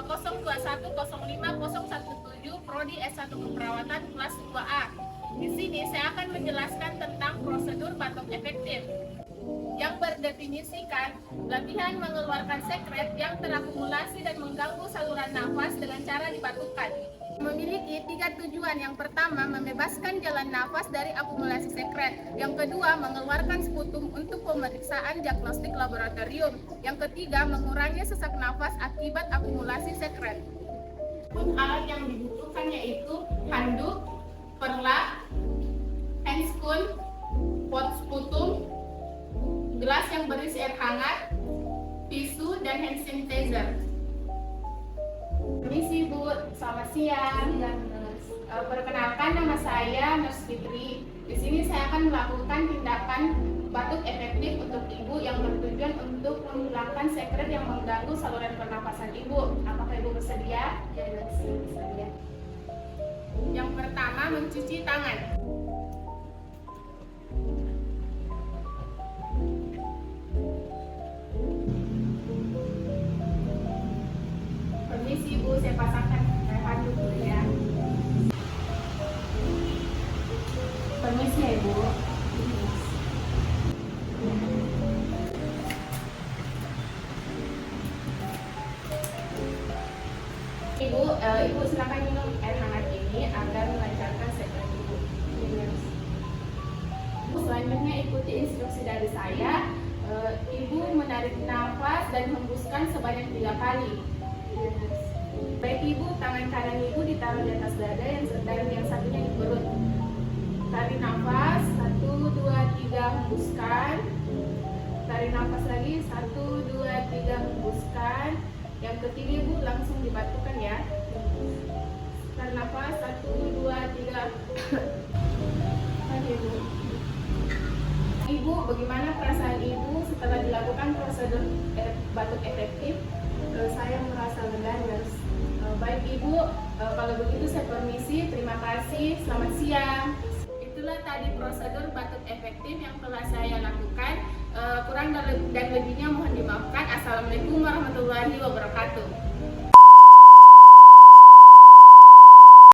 0210517 Prodi S1 Keperawatan kelas 2A. Di sini saya akan menjelaskan tentang prosedur batuk efektif yang berdefinisikan latihan mengeluarkan sekret yang terakumulasi dan mengganggu saluran nafas dengan cara dibatukkan. Memiliki 3 tujuan. Yang pertama, membebaskan jalan nafas dari akumulasi sekret. Yang kedua, mengeluarkan sputum untuk pemeriksaan diagnostik laboratorium. Yang ketiga, mengurangi sesak nafas akibat akumulasi sekret. Alat yang dibutuhkan yaitu handuk, perla, handscoon, pot sputum, gelas yang berisi air hangat, tisu, dan hand sanitizer. Permisi Bu, selamat siang. Perkenalkan, nama saya Nurse Fitri. Di sini saya akan melakukan tindakan batuk efektif untuk Ibu yang bertujuan untuk menghilangkan sekret yang mengganggu saluran pernapasan Ibu. Apakah Ibu bersedia? Ya, bersedia. Yang pertama, mencuci tangan. Permisi Bu, saya pasangkan handuk dulu ya. Permisi ya Ibu. Ibu silakan minum air hangat ini agar melancarkan sekret Ibu. Selanjutnya ikuti instruksi dari saya. Ibu menarik nafas dan hembuskan sebanyak 3 kali. Baik Ibu, tangan kanan Ibu ditaruh di atas dada dan yang satunya di perut. Tarik nafas, 1, 2, 3, hembuskan. Tarik nafas lagi, 1, 2, 3, hembuskan. Yang ketiga Ibu langsung dibatukkan ya. Tarik nafas, 1, 2, 3. Oke Ibu. Ibu, bagaimana perasaan Ibu setelah dilakukan prosedur batuk efektif? Saya merasa lega, Nurse. Baik Ibu, kalau begitu saya permisi. Terima kasih. Selamat siang. Itulah tadi prosedur batuk efektif yang telah saya lakukan. Kurang dan lebihnya mohon dimaafkan. Assalamualaikum warahmatullahi wabarakatuh.